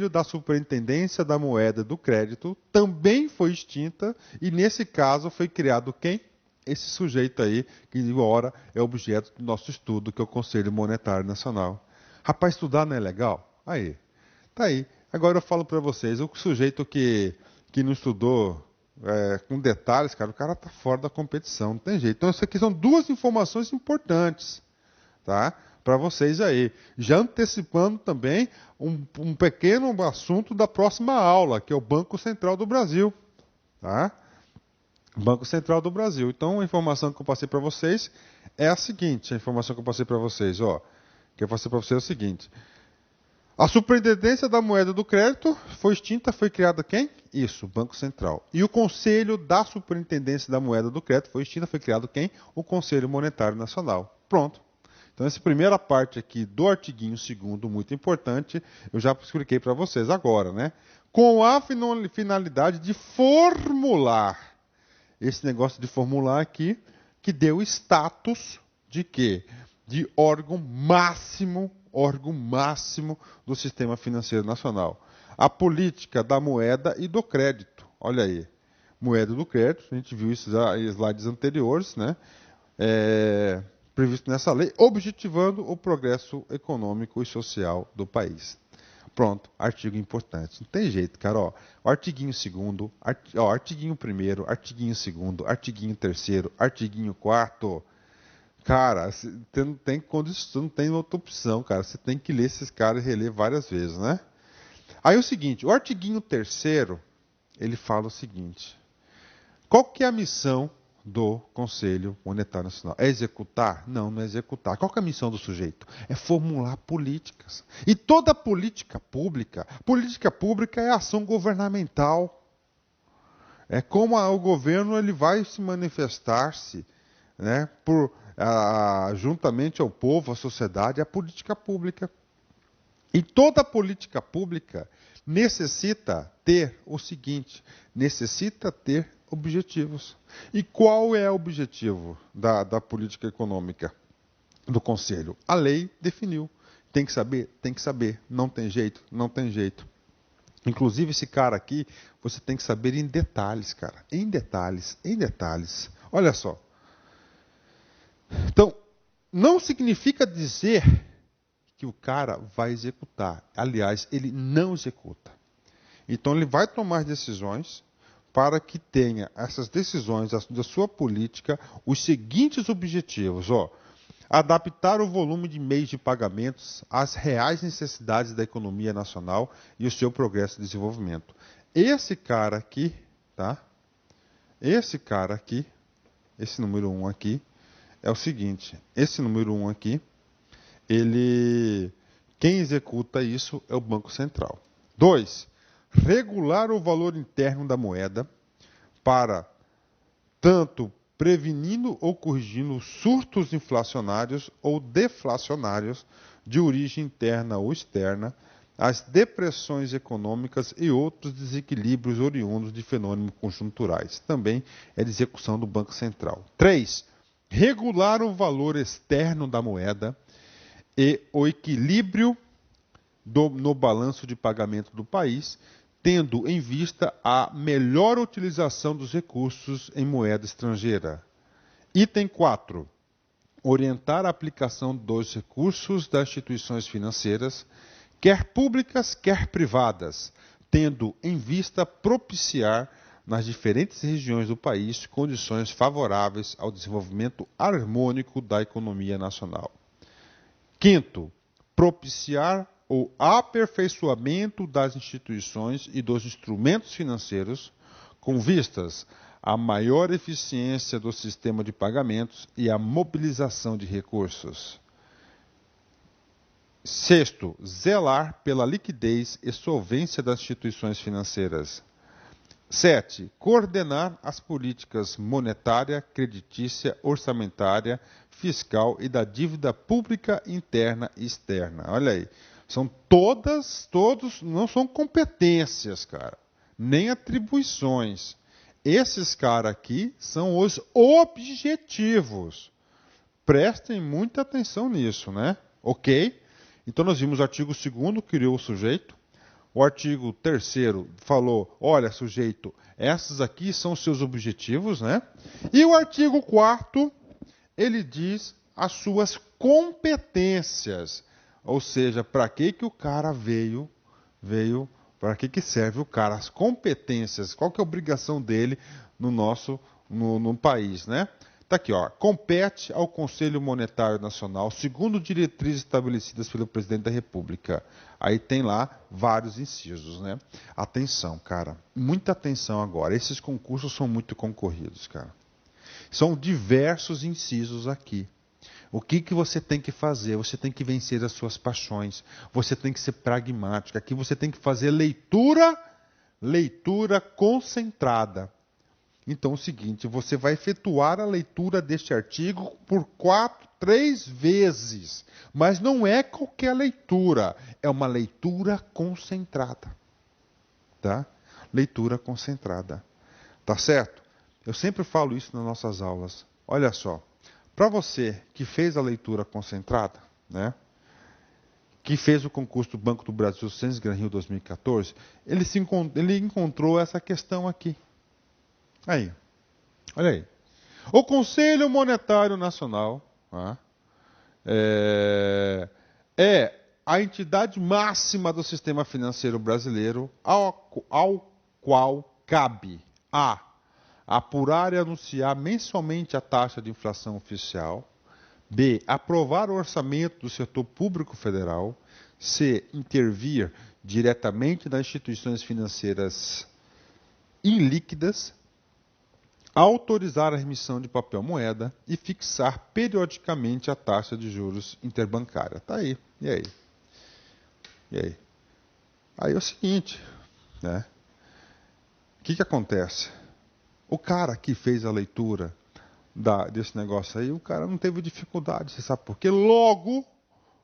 Speaker 1: da Superintendência da Moeda e do Crédito também foi extinta e, nesse caso, foi criado quem? Esse sujeito aí, que agora é objeto do nosso estudo, que é o Conselho Monetário Nacional. Rapaz, estudar não é legal? Aí, tá aí. Agora eu falo para vocês, o sujeito que não estudou com detalhes, cara, o cara está fora da competição, não tem jeito. Então, isso aqui são duas informações importantes, tá? Para vocês aí. Já antecipando também um pequeno assunto da próxima aula, que é o Banco Central do Brasil. Tá? Banco Central do Brasil. Então, a informação que eu passei para vocês é a seguinte. A informação que eu passei para vocês, que eu passei para vocês é o seguinte. A Superintendência da Moeda e do Crédito foi extinta, foi criada quem? Isso, Banco Central. E o Conselho da Superintendência da Moeda e do Crédito foi extinta, foi criado quem? O Conselho Monetário Nacional. Pronto. Então, essa primeira parte aqui do artiguinho 2º, muito importante, eu já expliquei para vocês agora, né? Com a finalidade de formular, esse negócio de formular aqui, que deu status de quê? de órgão máximo do sistema financeiro nacional. A política da moeda e do crédito. Olha aí, moeda do crédito, a gente viu isso em slides anteriores, né? Previsto nessa lei, objetivando o progresso econômico e social do país. Pronto, artigo importante. Não tem jeito, cara. Ó, o artiguinho 2º, artiguinho 1º, artiguinho 2º, artiguinho 3º, artiguinho 4º. Cara, você não tem condição, não tem outra opção, cara. Você tem que ler esses caras e reler várias vezes, né? Aí o seguinte, o artiguinho 3º, ele fala o seguinte: qual que é a missão do Conselho Monetário Nacional? É executar? Não, não é executar. Qual que é a missão do sujeito? É formular políticas. E toda política pública é ação governamental. É como o governo ele vai se manifestar-se, né, juntamente ao povo, à sociedade, a política pública. E toda política pública necessita ter o seguinte, necessita ter objetivos. E qual é o objetivo da política econômica do Conselho? A lei definiu. Tem que saber? Tem que saber. Não tem jeito? Não tem jeito. Inclusive, esse cara aqui, você tem que saber em detalhes, cara. Em detalhes, em detalhes. Olha só. Então, não significa dizer que o cara vai executar. Aliás, ele não executa. Então, ele vai tomar decisões para que tenha essas decisões da sua política os seguintes objetivos. Ó, adaptar o volume de meios de pagamentos às reais necessidades da economia nacional e o seu progresso e desenvolvimento. Esse cara aqui, tá? Esse cara aqui, esse número 1 aqui, é o seguinte. Esse número 1 aqui, quem executa isso é o Banco Central. 2. Regular o valor interno da moeda para, tanto prevenindo ou corrigindo surtos inflacionários ou deflacionários de origem interna ou externa, as depressões econômicas e outros desequilíbrios oriundos de fenômenos conjunturais. Também é de execução do Banco Central. 3. Regular o valor externo da moeda e o equilíbrio no balanço de pagamento do país, tendo em vista a melhor utilização dos recursos em moeda estrangeira. Item 4. Orientar a aplicação dos recursos das instituições financeiras, quer públicas, quer privadas, tendo em vista propiciar nas diferentes regiões do país condições favoráveis ao desenvolvimento harmônico da economia nacional. 5º. Propiciar o aperfeiçoamento das instituições e dos instrumentos financeiros, com vistas à maior eficiência do sistema de pagamentos e à mobilização de recursos. 6º, zelar pela liquidez e solvência das instituições financeiras. 7. Coordenar as políticas monetária, creditícia, orçamentária, fiscal e da dívida pública interna e externa. Olha aí. São todos, não são competências, cara, nem atribuições. Esses caras aqui são os objetivos. Prestem muita atenção nisso, né? Ok? Então nós vimos o artigo 2º, criou o sujeito. O artigo 3º falou, olha, sujeito, esses aqui são os seus objetivos, né? E o artigo 4º, ele diz as suas competências. Ou seja, para que o cara veio, para que serve o cara, as competências, qual que é a obrigação dele no país, né? Está aqui, ó, compete ao Conselho Monetário Nacional, segundo diretrizes estabelecidas pelo Presidente da República. Aí tem lá vários incisos, né? Atenção, cara, muita atenção agora, esses concursos são muito concorridos, cara. São diversos incisos aqui. O que você tem que fazer? Você tem que vencer as suas paixões. Você tem que ser pragmático. Aqui você tem que fazer leitura concentrada. Então é o seguinte, você vai efetuar a leitura deste artigo por 3 vezes. Mas não é qualquer leitura, é uma leitura concentrada. Tá? Leitura concentrada. Tá certo? Eu sempre falo isso nas nossas aulas. Olha só. Para você que fez a leitura concentrada, né, que fez o concurso do Banco do Brasil Census Gran Rio 2014, ele encontrou essa questão aqui. Aí, olha aí. O Conselho Monetário Nacional, tá, é a entidade máxima do sistema financeiro brasileiro, ao qual cabe a apurar e anunciar mensalmente a taxa de inflação oficial, b. aprovar o orçamento do setor público federal, c. intervir diretamente nas instituições financeiras ilíquidas, autorizar a emissão de papel moeda e fixar periodicamente a taxa de juros interbancária. Tá aí. E aí? E aí? Aí é o seguinte, né? O que acontece? O cara que fez a leitura desse negócio aí, o cara não teve dificuldade, você sabe por quê? Logo,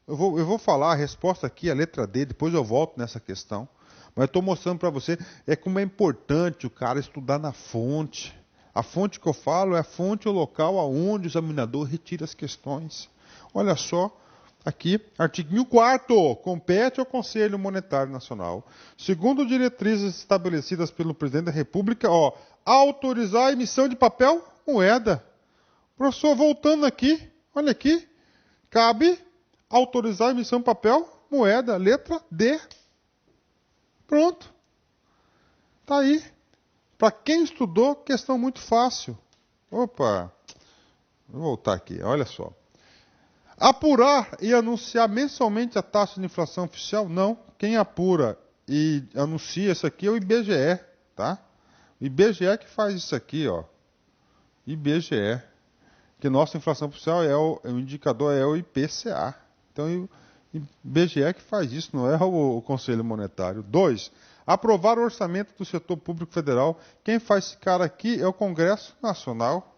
Speaker 1: eu vou falar a resposta aqui, a letra D, depois eu volto nessa questão, mas eu estou mostrando para você como é importante o cara estudar na fonte. A fonte que eu falo é a fonte ou local aonde o examinador retira as questões. Olha só, aqui, artigo 1004, compete ao Conselho Monetário Nacional, segundo diretrizes estabelecidas pelo Presidente da República, autorizar a emissão de papel moeda. Professor, voltando aqui, olha aqui, cabe autorizar a emissão de papel moeda, letra D. Pronto. Está aí. Para quem estudou, questão muito fácil. Opa, vou voltar aqui, olha só. Apurar e anunciar mensalmente a taxa de inflação oficial? Não. Quem apura e anuncia isso aqui é o IBGE, tá? O IBGE que faz isso aqui, ó. IBGE. Que nossa inflação oficial o indicador é o IPCA. Então, o IBGE que faz isso, não é o Conselho Monetário. 2. Aprovar o orçamento do setor público federal. Quem faz esse cara aqui é o Congresso Nacional.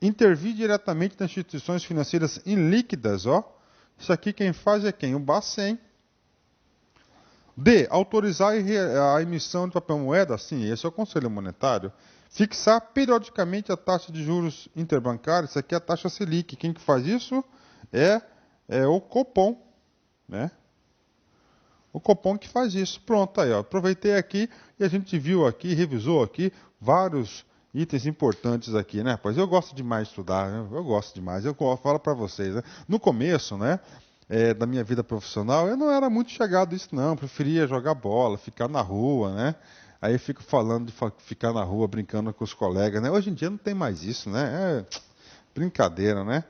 Speaker 1: Intervir diretamente nas instituições financeiras ilíquidas, ó. Isso aqui quem faz é quem? O Bacen. D. Autorizar a emissão de papel moeda. Sim, esse é o Conselho Monetário. Fixar periodicamente a taxa de juros interbancária. Isso aqui é a taxa Selic. Quem que faz isso é o Copom, né? O Copom que faz isso. Pronto, aí, ó. Aproveitei aqui e a gente viu aqui, revisou aqui vários itens importantes aqui, né? Pois eu gosto demais de estudar, né? Eu gosto demais. Eu falo para vocês, né? No começo, né, da minha vida profissional, eu não era muito chegado a isso, não. Eu preferia jogar bola, ficar na rua, né? Aí eu fico falando de ficar na rua, brincando com os colegas, né? Hoje em dia não tem mais isso, né? É brincadeira, né?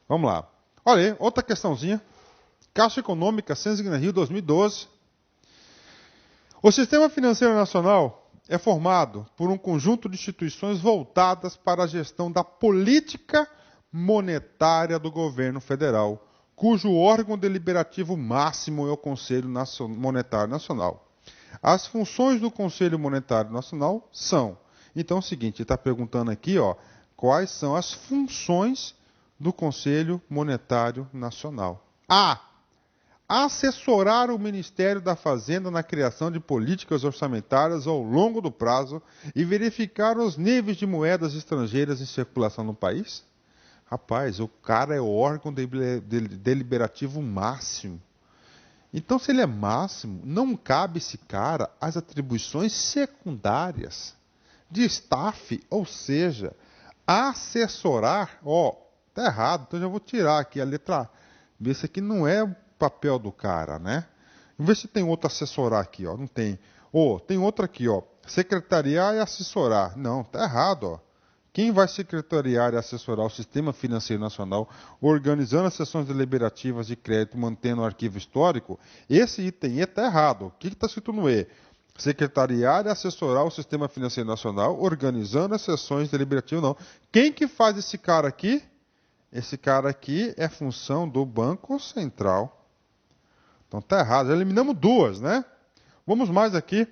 Speaker 1: Vamos lá. Olha aí, outra questãozinha. Caixa Econômica, Census Gran Rio 2012. O Sistema Financeiro Nacional é formado por um conjunto de instituições voltadas para a gestão da política monetária do governo federal, cujo órgão deliberativo máximo é o Conselho Monetário Nacional. As funções do Conselho Monetário Nacional são... Então é o seguinte, ele está perguntando aqui, ó, quais são as funções do Conselho Monetário Nacional. A. Assessorar o Ministério da Fazenda na criação de políticas orçamentárias ao longo do prazo e verificar os níveis de moedas estrangeiras em circulação no país? Rapaz, o cara é o órgão deliberativo máximo. Então, se ele é máximo, não cabe esse cara as atribuições secundárias de staff, ou seja, assessorar, tá errado, então já vou tirar aqui a letra A. Esse aqui não é o papel do cara, né? Vamos ver se tem outro assessorar aqui, ó. Não tem. Tem outro aqui, ó. Secretariar e assessorar. Não, tá errado, ó. Quem vai secretariar e assessorar o Sistema Financeiro Nacional, organizando as sessões deliberativas de crédito, mantendo o arquivo histórico? Esse item E está errado. O que está escrito no E? Secretariar e assessorar o Sistema Financeiro Nacional, organizando as sessões deliberativas, não. Quem que faz esse cara aqui? Esse cara aqui é função do Banco Central. Então está errado. Já eliminamos duas, né? Vamos mais aqui.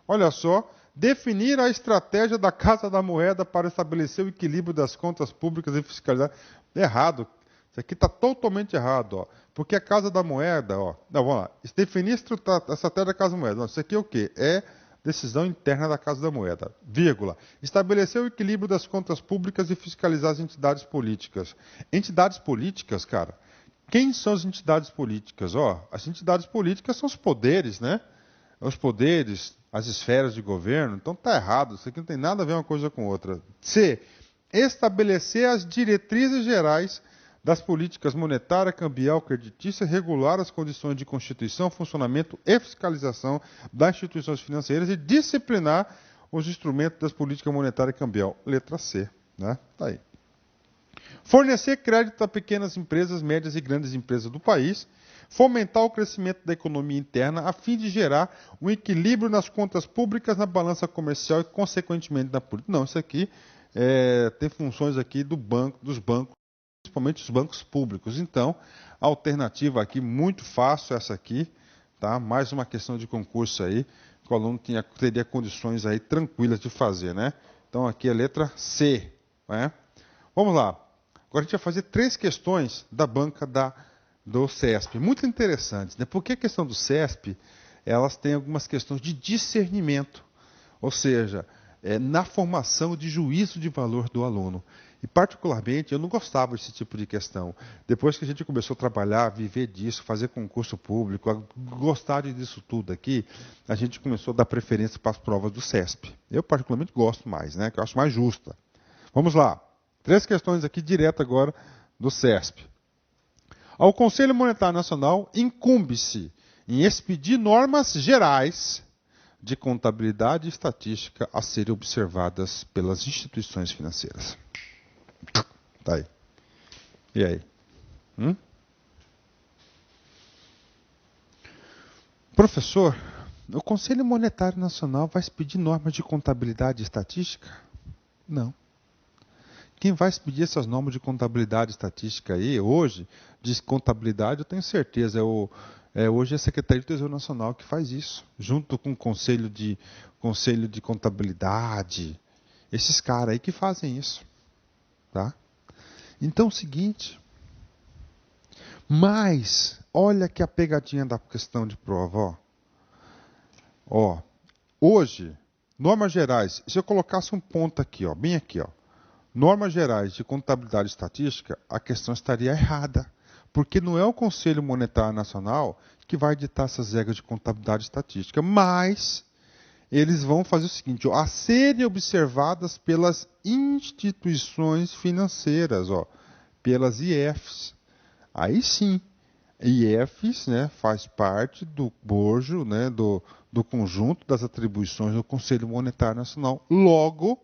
Speaker 1: Olha só. Definir a estratégia da Casa da Moeda para estabelecer o equilíbrio das contas públicas e fiscalidade. Errado. Isso aqui está totalmente errado, ó. Porque a Casa da Moeda, ó. Não, vamos lá. Definir a estratégia da Casa da Moeda. Não, isso aqui é o quê? É decisão interna da Casa da Moeda, vírgula, estabelecer o equilíbrio das contas públicas e fiscalizar as entidades políticas. Entidades políticas, cara, quem são as entidades políticas? As entidades políticas são os poderes, né? Os poderes, as esferas de governo. Então tá errado, isso aqui não tem nada a ver uma coisa com outra. C, estabelecer as diretrizes gerais das políticas monetária, cambial, creditícia, regular as condições de constituição, funcionamento e fiscalização das instituições financeiras e disciplinar os instrumentos das políticas monetária e cambial. Letra C, né? Tá aí. Fornecer crédito a pequenas empresas, médias e grandes empresas do país, fomentar o crescimento da economia interna a fim de gerar um equilíbrio nas contas públicas, na balança comercial e, consequentemente, na política. Não, isso aqui tem funções aqui dos bancos, principalmente os bancos públicos. Então, a alternativa aqui, muito fácil essa aqui, tá? Mais uma questão de concurso aí, que o aluno teria condições aí tranquilas de fazer, né? Então, aqui é a letra C, né? Vamos lá. Agora a gente vai fazer 3 questões da banca do CESP, muito interessantes, né? Porque a questão do CESP, elas têm algumas questões de discernimento, ou seja, na formação de juízo de valor do aluno. E, particularmente, eu não gostava desse tipo de questão. Depois que a gente começou a trabalhar, viver disso, fazer concurso público, gostar disso tudo aqui, a gente começou a dar preferência para as provas do CESP. Eu, particularmente, gosto mais, né? Que eu acho mais justa. Vamos lá. 3 questões aqui direto agora do CESP. Ao Conselho Monetário Nacional incumbe-se em expedir normas gerais de contabilidade e estatística a serem observadas pelas instituições financeiras. Tá aí. E aí? Professor, o Conselho Monetário Nacional vai expedir normas de contabilidade e estatística? Não. Quem vai expedir essas normas de contabilidade e estatística aí, hoje, de contabilidade, eu tenho certeza, hoje é a Secretaria do Tesouro Nacional que faz isso, junto com o Conselho de Contabilidade, esses caras aí que fazem isso. Tá? Então é o seguinte, mas, olha que a pegadinha da questão de prova, hoje, normas gerais, se eu colocasse um ponto aqui, bem aqui, normas gerais de contabilidade e estatística, a questão estaria errada. Porque não é o Conselho Monetário Nacional que vai ditar essas regras de contabilidade e estatística. Mas eles vão fazer o seguinte, a serem observadas pelas instituições financeiras, pelas IFs. Aí sim, IFs, né, faz parte do bojo, né, do conjunto das atribuições do Conselho Monetário Nacional. Logo,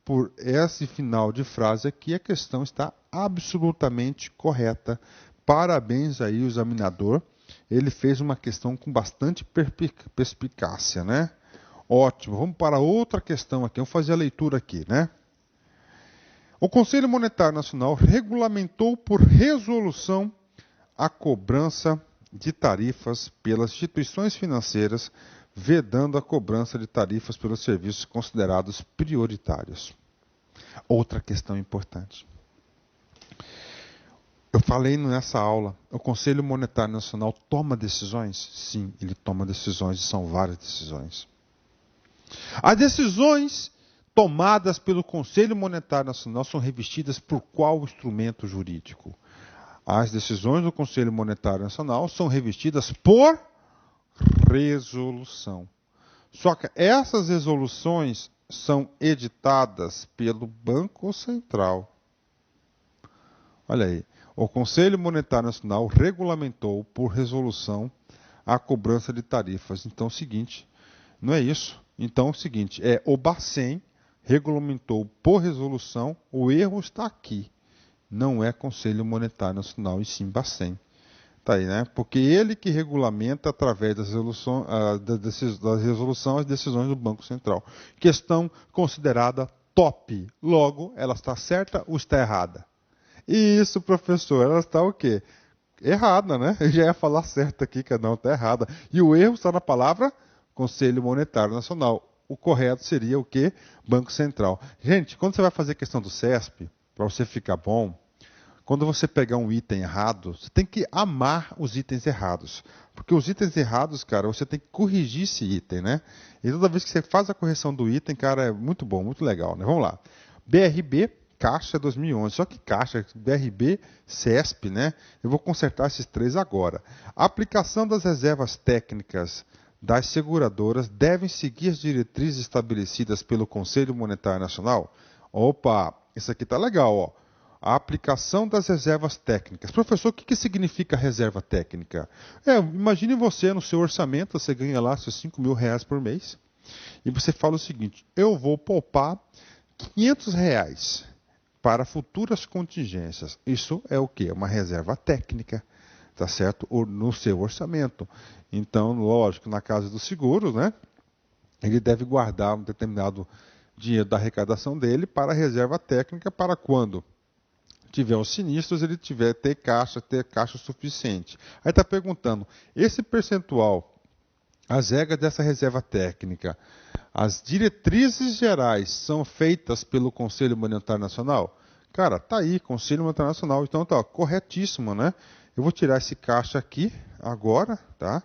Speaker 1: por esse final de frase aqui, a questão está absolutamente correta. Parabéns aí, o examinador. Ele fez uma questão com bastante perspicácia, né? Ótimo. Vamos para outra questão aqui. Vamos fazer a leitura aqui, né? O Conselho Monetário Nacional regulamentou por resolução a cobrança de tarifas pelas instituições financeiras, vedando a cobrança de tarifas pelos serviços considerados prioritários. Outra questão importante. Eu falei nessa aula, o Conselho Monetário Nacional toma decisões? Sim, ele toma decisões e são várias decisões. As decisões tomadas pelo Conselho Monetário Nacional são revestidas por qual instrumento jurídico? As decisões do Conselho Monetário Nacional são revestidas por resolução. Só que essas resoluções são editadas pelo Banco Central. Olha aí, o Conselho Monetário Nacional regulamentou por resolução a cobrança de tarifas. Então é o seguinte, não é isso. Então é o seguinte, o Bacen regulamentou por resolução, o erro está aqui. Não é Conselho Monetário Nacional, e sim Bacen. Tá aí, né? Porque ele que regulamenta através da resolução as decisões do Banco Central. Questão considerada top. Logo, ela está certa ou está errada? Isso, professor, ela está o quê? Errada, né? Eu já ia falar certo aqui, que não, está errada. E o erro está na palavra Conselho Monetário Nacional. O correto seria o quê? Banco Central. Gente, quando você vai fazer questão do CESP, para você ficar bom, quando você pegar um item errado, você tem que amar os itens errados. Porque os itens errados, cara, você tem que corrigir esse item, né? E toda vez que você faz a correção do item, cara, é muito bom, muito legal, né? Vamos lá. BRB, Caixa 2011. Só que Caixa, BRB, CESP, né? Eu vou consertar esses três agora. A aplicação das reservas técnicas das seguradoras devem seguir as diretrizes estabelecidas pelo Conselho Monetário Nacional? Opa, isso aqui tá legal, ó. A aplicação das reservas técnicas. Professor, o que significa reserva técnica? Imagine você no seu orçamento, você ganha lá seus R$ 5.000 por mês, e você fala o seguinte: eu vou poupar R$ 500 para futuras contingências. Isso é o quê? Uma reserva técnica, tá certo? No seu orçamento. Então, lógico, na casa dos seguros, né? Ele deve guardar um determinado dinheiro da arrecadação dele para a reserva técnica para quando tiver os sinistros, ele ter caixa suficiente. Aí está perguntando, esse percentual, as regras dessa reserva técnica, as diretrizes gerais são feitas pelo Conselho Monetário Nacional? Cara, tá aí, Conselho Monetário Nacional, então tá corretíssimo, né? Eu vou tirar esse caixa aqui agora, tá?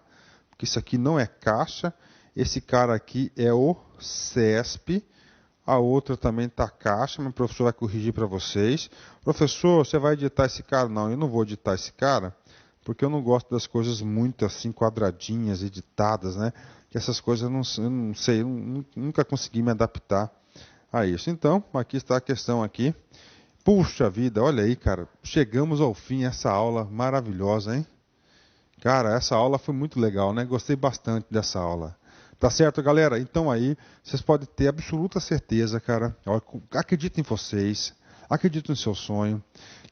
Speaker 1: Porque isso aqui não é caixa, esse cara aqui é o CESP. A outra também está caixa, mas o professor vai corrigir para vocês. Professor, você vai editar esse cara? Não, eu não vou editar esse cara, porque eu não gosto das coisas muito assim, quadradinhas, editadas, né? Que essas coisas eu não sei, eu nunca consegui me adaptar a isso. Então, aqui está a questão aqui. Puxa vida, olha aí, cara, chegamos ao fim dessa aula maravilhosa, hein? Cara, essa aula foi muito legal, né? Gostei bastante dessa aula. Tá certo, galera? Então aí, vocês podem ter absoluta certeza, cara. Acredito em vocês, acredito no seu sonho,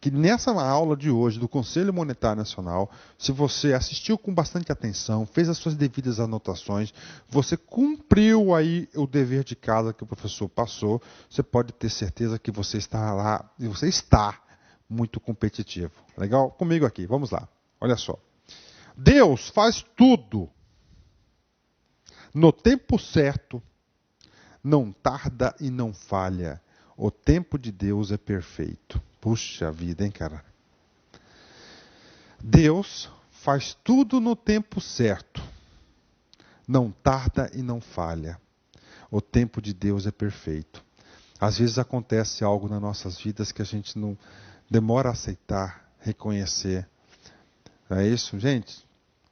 Speaker 1: que nessa aula de hoje do Conselho Monetário Nacional, se você assistiu com bastante atenção, fez as suas devidas anotações, você cumpriu aí o dever de casa que o professor passou, você pode ter certeza que você está lá, e você está muito competitivo. Legal? Comigo aqui, vamos lá. Olha só. Deus faz tudo no tempo certo, não tarda e não falha. O tempo de Deus é perfeito. Puxa vida, hein, cara? Deus faz tudo no tempo certo, não tarda e não falha. O tempo de Deus é perfeito. Às vezes acontece algo nas nossas vidas que a gente não demora a aceitar, reconhecer. É isso, gente?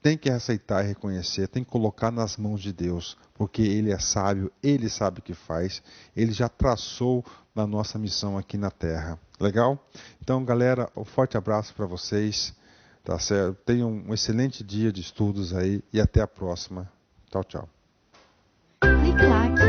Speaker 1: Tem que aceitar e reconhecer, tem que colocar nas mãos de Deus, porque Ele é sábio, Ele sabe o que faz, Ele já traçou na nossa missão aqui na Terra. Legal? Então, galera, um forte abraço para vocês, tá certo? Tenham um excelente dia de estudos aí e até a próxima. Tchau, tchau.
Speaker 2: Clique like.